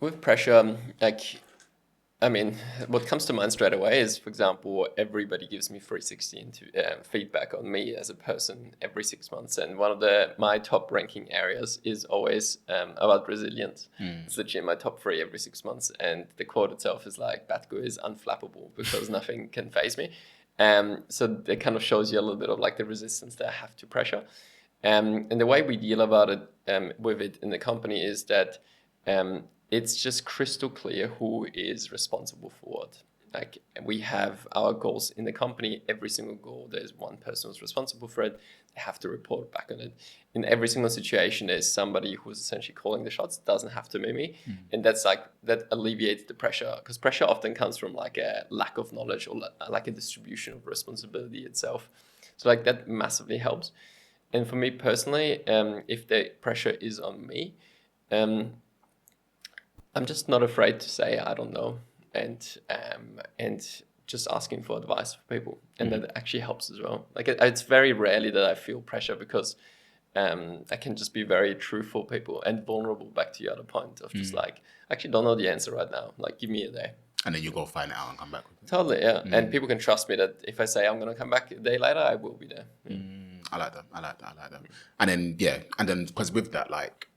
[SPEAKER 1] With pressure, I mean, what comes to mind straight away is, for example, everybody gives me 360 feedback on me as a person every 6 months. And one of my top ranking areas is always about resilience. It's literally in my top 3 every 6 months. And the quote itself is like, Batko is unflappable because nothing can faze me. So it kind of shows you a little bit of like the resistance that I have to pressure. And the way we deal about it with it in the company is that it's just crystal clear who is responsible for what. Like we have our goals in the company, every single goal, there's one person who's responsible for it. They have to report back on it. In every single situation, there's somebody who's essentially calling the shots. It doesn't have to be me. And that alleviates the pressure because pressure often comes from like a lack of knowledge or like a distribution of responsibility itself. So like that massively helps. And for me personally, if the pressure is on me, I'm just not afraid to say I don't know, and just asking for advice for people, and that actually helps as well. Like it's very rarely that I feel pressure because I can just be very truthful people and vulnerable, back to your other point of just like, I actually don't know the answer right now. Like, give me a day.
[SPEAKER 2] And then you go find it out and come back with it.
[SPEAKER 1] Totally, yeah. And people can trust me that if I say I'm going to come back a day later, I will be there. Yeah.
[SPEAKER 2] I like that. And then because with that, like,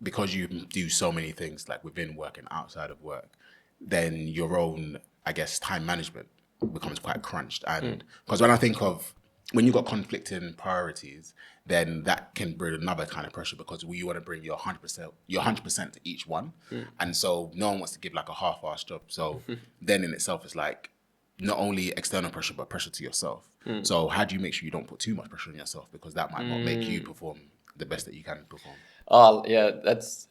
[SPEAKER 2] because you do so many things like within work and outside of work, then your own, I guess, time management becomes quite crunched. And because when I think of when you've got conflicting priorities, then that can bring another kind of pressure because you want to bring your 100% to each one. And so no one wants to give like a half-assed job. So then in itself, it's like not only external pressure, but pressure to yourself. So how do you make sure you don't put too much pressure on yourself? Because that might not make you perform the best that you can perform.
[SPEAKER 1] Oh, yeah, that's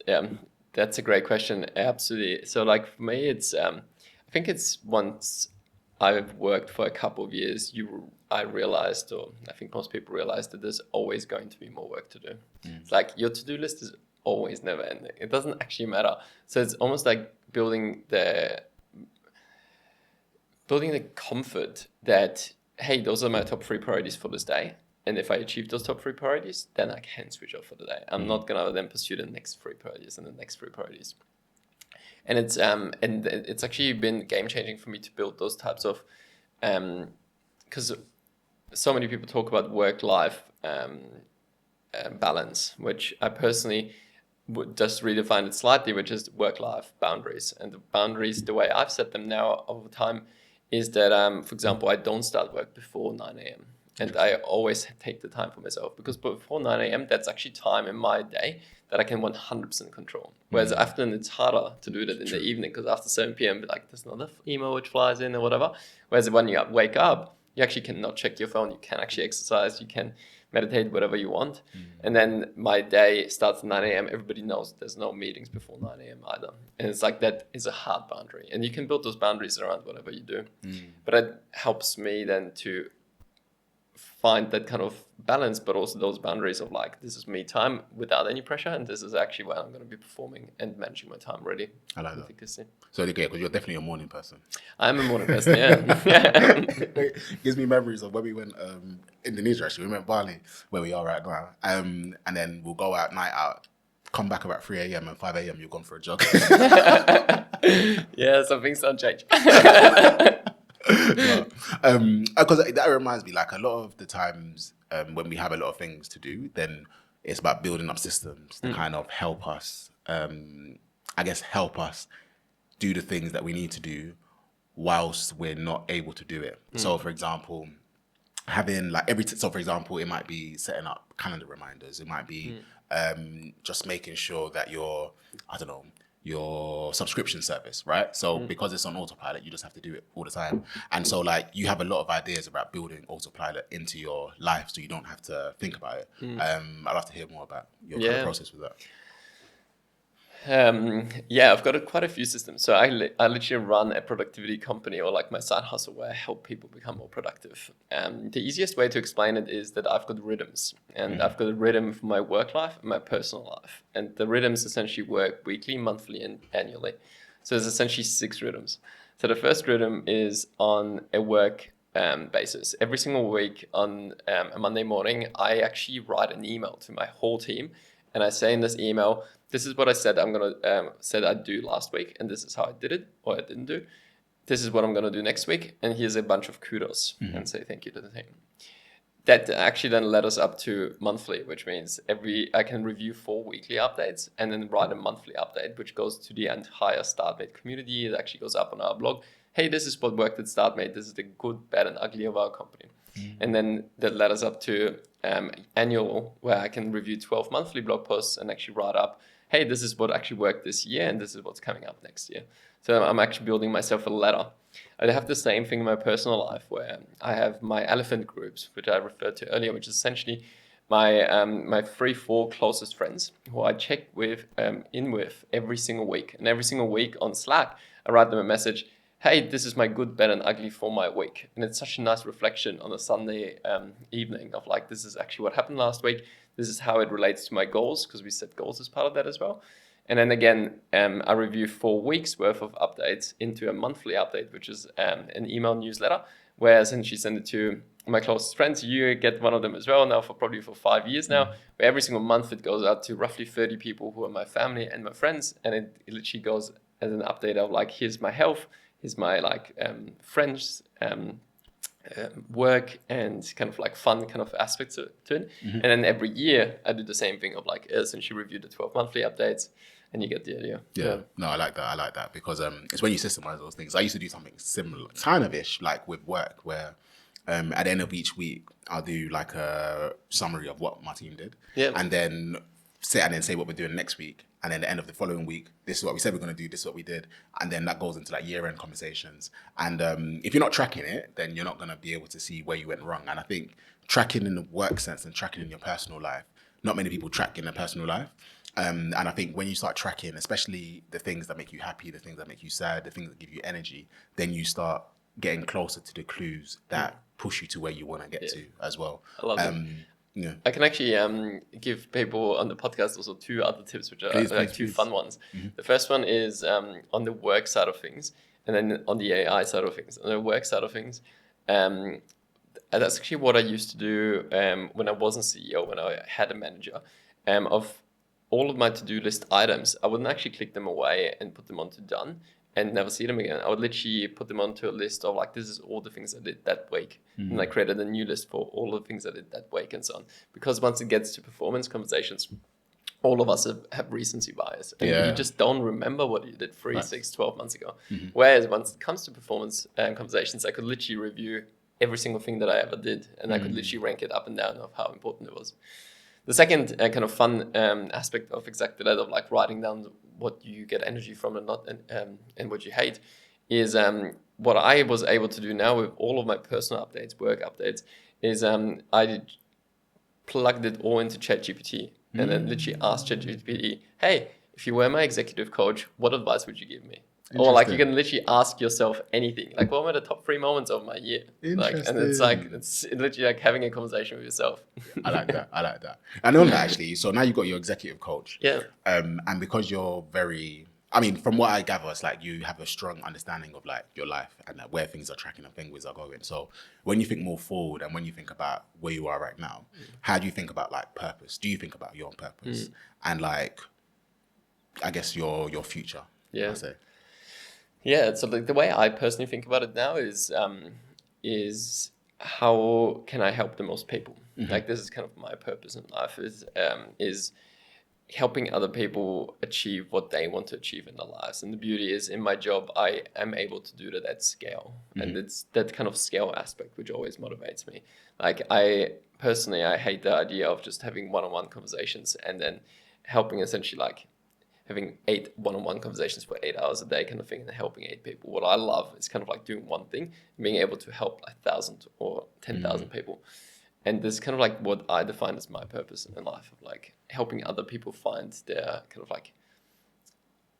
[SPEAKER 1] a great question. Absolutely. So like for me, it's, I think it's once I've worked for a couple of years, I realized, or I think most people realize, that there's always going to be more work to do. It's like your to-do list is always never ending. It doesn't actually matter. So it's almost like building the comfort that, hey, those are my top 3 priorities for this day. And if I achieve those top 3 priorities, then I can switch off for the day. I'm not gonna then pursue the next 3 priorities and the next 3 priorities. And it's actually been game changing for me to build those types of, because so many people talk about work-life balance, which I personally would just redefine it slightly, which is work-life boundaries. And the boundaries, the way I've set them now over time, is that, for example, I don't start work before 9 a.m. And I always take the time for myself, because before 9 a.m., that's actually time in my day that I can 100% control. Whereas often it's harder to do that in the evening, because after 7 p.m., like there's another email which flies in or whatever. Whereas when you wake up, you actually cannot check your phone. You can actually exercise. You can meditate, whatever you want. And then my day starts at 9 a.m. Everybody knows there's no meetings before 9 a.m. either. And it's like, that is a hard boundary. And you can build those boundaries around whatever you do. But it helps me then to find that kind of balance, but also those boundaries of like, this is me time without any pressure, and this is actually where I'm going to be performing and managing my time really.
[SPEAKER 2] I like that.
[SPEAKER 1] Efficacy.
[SPEAKER 2] So okay, because you're definitely a morning person.
[SPEAKER 1] I'm a morning person, yeah.
[SPEAKER 2] It gives me memories of when we went Indonesia. Actually, we went Bali, where we are right now, and then we'll go out night out, come back about 3 a.m. and 5 a.m. you've gone for a jog.
[SPEAKER 1] Yeah, some things don't change.
[SPEAKER 2] Because that reminds me, like a lot of the times when we have a lot of things to do, then it's about building up systems to kind of help us, help us do the things that we need to do whilst we're not able to do it. So for example, having like for example, it might be setting up calendar reminders. It might be just making sure that your subscription service, right? So because it's on autopilot, you just have to do it all the time. And so like you have a lot of ideas about building autopilot into your life so you don't have to think about it. I'd love to hear more about your kind of process with that.
[SPEAKER 1] I've got quite a few systems. So I literally run a productivity company, or like my side hustle, where I help people become more productive. The easiest way to explain it is that I've got rhythms, and I've got a rhythm for my work life and my personal life. And the rhythms essentially work weekly, monthly, and annually. So there's essentially 6 rhythms. So the first rhythm is on a work basis. Every single week on a Monday morning, I actually write an email to my whole team, and I say in this email, this is what I said said I'd do last week, and this is how I did it, or I didn't do. This is what I'm gonna do next week, and here's a bunch of kudos, and say thank you to the team. That actually then led us up to monthly, which means I can review 4 weekly updates and then write a monthly update, which goes to the entire Startmate community. It actually goes up on our blog. Hey, this is what worked at Startmate. This is the good, bad, and ugly of our company. And then that led us up to annual, where I can review 12 monthly blog posts and actually write up, hey, this is what actually worked this year, and this is what's coming up next year. So I'm actually building myself a ladder. I have the same thing in my personal life, where I have my elephant groups, which I referred to earlier, which is essentially my 3-4 closest friends who I check in with every single week. And every single week on Slack, I write them a message, hey, this is my good, bad, and ugly for my week. And it's such a nice reflection on a Sunday evening of like, this is actually what happened last week. This is how it relates to my goals, because we set goals as part of that as well. And then again, I review 4 weeks worth of updates into a monthly update, which is an email newsletter, where essentially send it to my closest friends. You get one of them as well now for 5 years now, where every single month it goes out to roughly 30 people who are my family and my friends, and it literally goes as an update of like, here's my health, here's my like friends, work, and kind of like fun kind of aspects to it. And then every year I do the same thing of like essentially review the 12 monthly updates, and you get the idea.
[SPEAKER 2] Yeah. No, I like that because it's when you systemize those things. I used to do something similar, kind of ish, like with work, where at the end of each week I'll do like a summary of what my team did, and then say what we're doing next week, and then the end of the following week, this is what we said we're going to do, this is what we did, and then that goes into like year-end conversations. And if you're not tracking it, then you're not going to be able to see where you went wrong. And I think tracking in the work sense and tracking in your personal life, not many people track in their personal life. And I think when you start tracking, especially the things that make you happy, the things that make you sad, the things that give you energy, then you start getting closer to the clues that push you to where you want to get to as well.
[SPEAKER 1] I love it. Yeah. I can actually give people on the podcast also 2 other tips, which are two fun ones. The first one is on the work side of things, and then on the AI side of things. On the work side of things, and that's actually what I used to do when I wasn't CEO, when I had a manager, of all of my to-do list items. I wouldn't actually click them away and put them onto done and never see them again. I would literally put them onto a list of like, this is all the things I did that week. And I created a new list for all the things I did that week and so on. Because once it gets to performance conversations, all of us have recency bias. And you just don't remember what you did 3, 6, 12 months ago. Whereas once it comes to performance conversations, I could literally review every single thing that I ever did. And I could literally rank it up and down of how important it was. The second kind of fun aspect of exactly that, of like writing down what you get energy from and not and what you hate, is what I was able to do now with all of my personal updates, work updates, is I plugged it all into ChatGPT and then literally asked ChatGPT, hey, if you were my executive coach, what advice would you give me? Or like you can literally ask yourself anything, like what were the top 3 moments of my year? Like, and it's literally like having a conversation with yourself.
[SPEAKER 2] I like that. And on that actually, so now you've got your executive coach.
[SPEAKER 1] Yeah.
[SPEAKER 2] And because you're from what I gather, it's like you have a strong understanding of like your life and like where things are tracking and things are going. So when you think more forward and when you think about where you are right now, how do you think about like purpose? Do you think about your own purpose and like, I guess your future?
[SPEAKER 1] Yeah. Yeah, so the way I personally think about it now is how can I help the most people? Like this is kind of my purpose in life, is helping other people achieve what they want to achieve in their lives. And the beauty is in my job, I am able to do that at scale. And it's that kind of scale aspect which always motivates me. Like I hate the idea of just having one-on-one conversations and then helping essentially like having 8 one-on-one conversations for 8 hours a day kind of thing and helping 8 people. What I love is kind of like doing one thing and being able to help 1,000 or 10,000 people. And this is kind of like what I define as my purpose in life, of like helping other people find their kind of like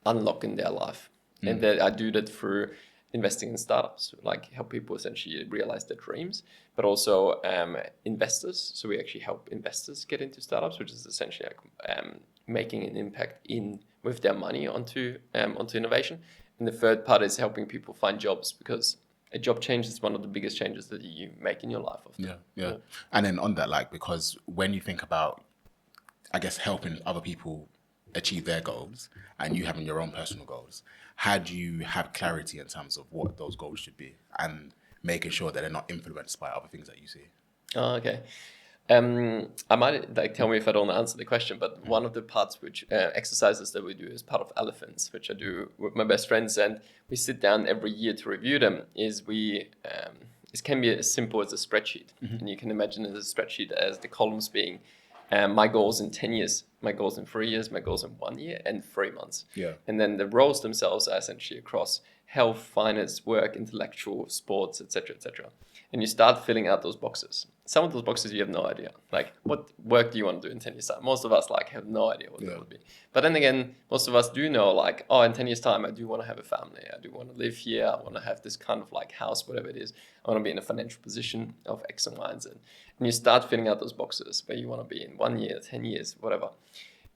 [SPEAKER 1] unlock in their life. And that I do that through investing in startups, like help people essentially realize their dreams, but also investors. So we actually help investors get into startups, which is essentially like making an impact with their money onto innovation. And the third part is helping people find jobs, because a job change is one of the biggest changes that you make in your life often.
[SPEAKER 2] Yeah. And then on that, like, because when you think about, I guess, helping other people achieve their goals and you having your own personal goals, how do you have clarity in terms of what those goals should be and making sure that they're not influenced by other things that you see?
[SPEAKER 1] Oh, okay. I might like tell me if I don't answer the question, but one of the parts which exercises that we do as part of Elephants, which I do with my best friends, and we sit down every year to review them, is it can be as simple as a spreadsheet. And you can imagine it as a spreadsheet as the columns being my goals in 10 years, my goals in 3 years, my goals in 1 year and 3 months.
[SPEAKER 2] Yeah.
[SPEAKER 1] And then the roles themselves are essentially across health, finance, work, intellectual, sports, etc., etc. And you start filling out those boxes. Some of those boxes you have no idea. Like, what work do you want to do in 10 years' time? Most of us like have no idea what that would be. But then again, most of us do know, like, oh, in 10 years' time, I do want to have a family. I do want to live here. I want to have this kind of like house, whatever it is. I want to be in a financial position of X and Y and Z. And you start filling out those boxes where you want to be in 1 year, 10 years, whatever.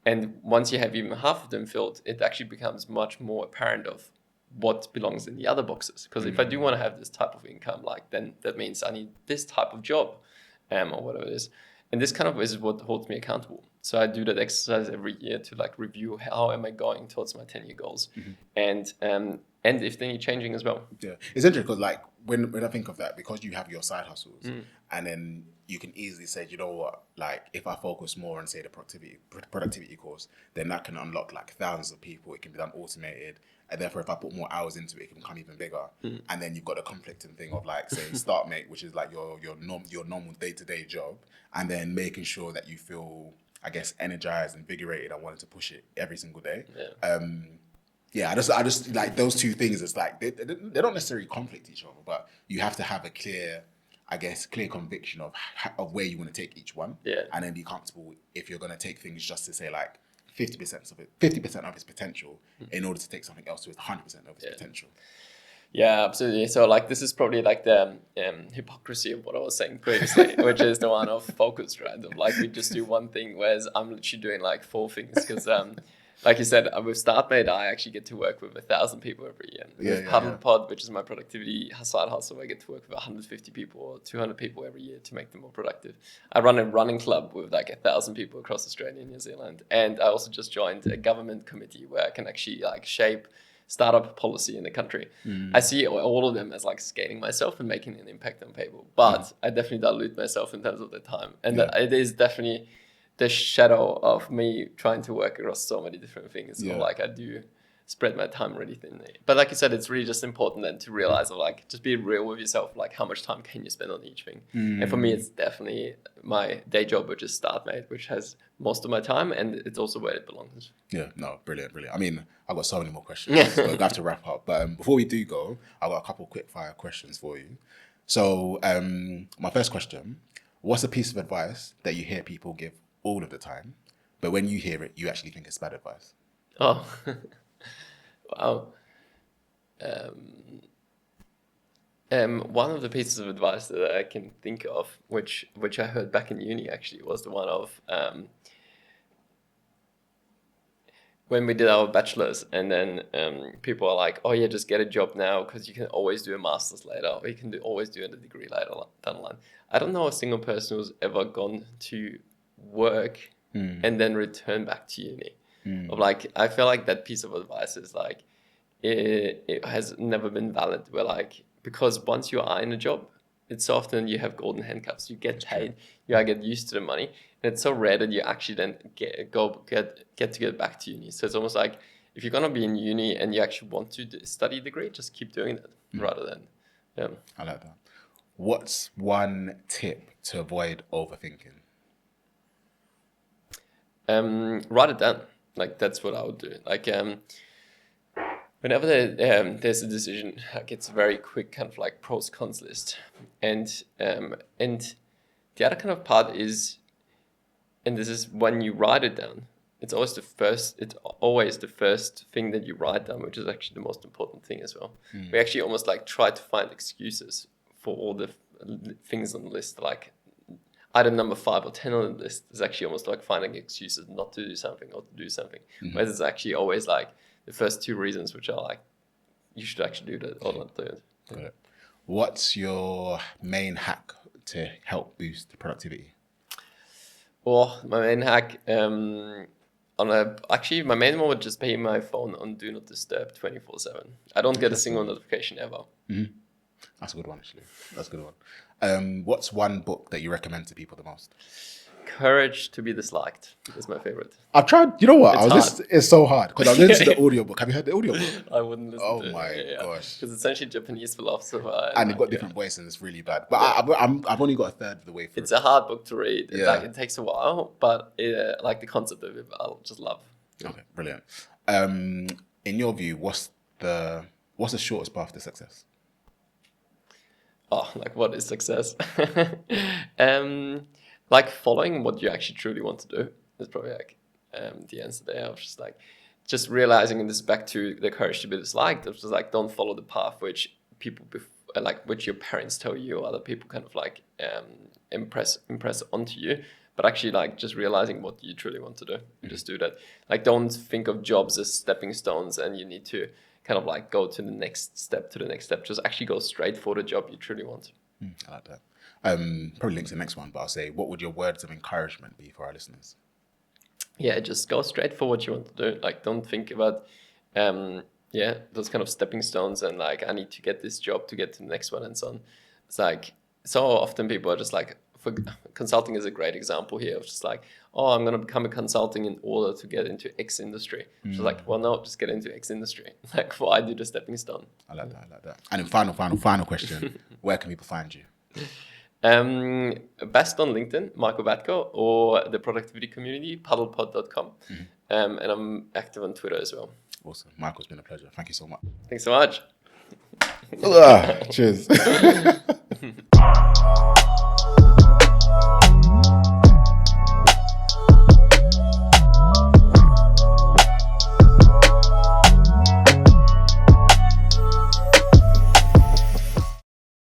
[SPEAKER 1] And once you have even half of them filled, it actually becomes much more apparent of what belongs in the other boxes. Because if I do want to have this type of income, like then that means I need this type of job, or whatever it is. And this kind of is what holds me accountable. So I do that exercise every year to like review how am I going towards my 10-year goals, and if they need changing as well.
[SPEAKER 2] Yeah, it's interesting because like when I think of that, because you have your side hustles, and then you can easily say, you know what, like if I focus more on say the productivity course, then that can unlock like thousands of people. It can be done automated, and therefore if I put more hours into it, it can become even bigger. And then you've got the conflicting thing of like say Startmate, which is like your normal day-to-day job, and then making sure that you feel, I guess, energized, invigorated, and wanting to push it every single day. Yeah, I just like those two things. It's like they don't necessarily conflict each other, but you have to have a clear conviction of where you want to take each one, and then be comfortable if you're going to take things just to say like 50% of its potential in order to take something else to 100% of its potential.
[SPEAKER 1] Yeah, absolutely. So like this is probably like the hypocrisy of what I was saying previously, which is the one of focus, right? Of like we just do one thing, whereas I'm literally doing like 4 things because like you said, with Startmate, I actually get to work with 1,000 people every year. With Huddle Pod, which is my productivity side hustle, I get to work with 150 people or 200 people every year to make them more productive. I run a running club with like 1,000 people across Australia and New Zealand. And I also just joined a government committee where I can actually like shape startup policy in the country. I see all of them as like scaling myself and making an impact on people. But I definitely dilute myself in terms of the time. And it is definitely the shadow of me trying to work across so many different things. So like I do spread my time really thinly. But like you said, it's really just important then to realize of like, just be real with yourself. Like how much time can you spend on each thing? And for me, it's definitely my day job, which is Startmate, which has most of my time. And it's also where it belongs.
[SPEAKER 2] Yeah, no, brilliant. I mean, I've got so many more questions. But we have to wrap up. But before we do go, I've got a couple quick fire questions for you. So my first question, what's a piece of advice that you hear people give all of the time, but when you hear it, you actually think it's bad advice?
[SPEAKER 1] Oh, wow. One of the pieces of advice that I can think of, which I heard back in uni actually, was the one of when we did our bachelor's, and then people are like, oh yeah, just get a job now because you can always do a master's later, or you can always do a degree later down the line. I don't know a single person who's ever gone to work and then return back to uni. Of like, I feel like that piece of advice is like, it has never been valid. Where like, because once you are in a job, it's so often you have golden handcuffs. You get paid, you get used to the money, and it's so rare that you actually then get to get back to uni. So it's almost like if you're gonna be in uni and you actually want to study a degree, just keep doing it rather than.
[SPEAKER 2] I like that. What's one tip to avoid overthinking?
[SPEAKER 1] Write it down. Like that's what I would do. Like whenever there's a decision, like it's a very quick kind of like pros cons list, and the other kind of part is, and this is when you write it down, it's always the first thing that you write down, which is actually the most important thing as well. We actually almost like try to find excuses for all the things on the list, like item number 5 or 10 on the list is actually almost like finding excuses not to do something or to do something. Whereas it's actually always like the first 2 reasons, which are like, you should actually do that or not do it.
[SPEAKER 2] Got it. What's your main hack to help boost productivity?
[SPEAKER 1] Well, my main hack, actually my main one would just be my phone on Do Not Disturb 24/7. I don't get a single notification ever.
[SPEAKER 2] That's a good one, actually. That's a good one. What's one book that you recommend to people the most?
[SPEAKER 1] Courage to be Disliked is my favorite.
[SPEAKER 2] I've tried, you know what?
[SPEAKER 1] It's
[SPEAKER 2] so hard because I listened to the audiobook. Have you heard the audiobook?
[SPEAKER 1] I wouldn't listen to it.
[SPEAKER 2] Oh my gosh.
[SPEAKER 1] Because it's essentially Japanese philosopher.
[SPEAKER 2] And they've got different voices and it's really bad. But I've only got a third of the way through.
[SPEAKER 1] It's a hard book to read. It takes a while, but like the concept of it, I'll just love.
[SPEAKER 2] Okay, brilliant. In your view, what's the shortest path to success?
[SPEAKER 1] Oh, like what is success? Like following what you actually truly want to do is probably like the answer there. I was just like, just realizing, and this is back to the courage to be disliked. It's just like, don't follow the path which people which your parents tell you, or other people kind of like impress onto you. But actually, like just realizing what you truly want to do, and just do that. Like, don't think of jobs as stepping stones, and you need to kind of like go to the next step, just actually go straight for the job you truly want.
[SPEAKER 2] I like that. Probably links to the next one, but I'll say, what would your words of encouragement be for our listeners?
[SPEAKER 1] Yeah, just go straight for what you want to do. Like, don't think about, those kind of stepping stones and like, I need to get this job to get to the next one and so on. It's like, so often people are just like, consulting is a great example here of just like, oh, I'm going to become a consulting in order to get into X industry. So like, well, no, just get into X industry. Like, why do the stepping stone?
[SPEAKER 2] I like that. And then final question, where can people find you?
[SPEAKER 1] Best on LinkedIn, Marco Batko, or the productivity community, paddlepod.com. And I'm active on Twitter as well.
[SPEAKER 2] Awesome. Michael, it's been a pleasure. Thank you so much.
[SPEAKER 1] Thanks so much.
[SPEAKER 2] Cheers.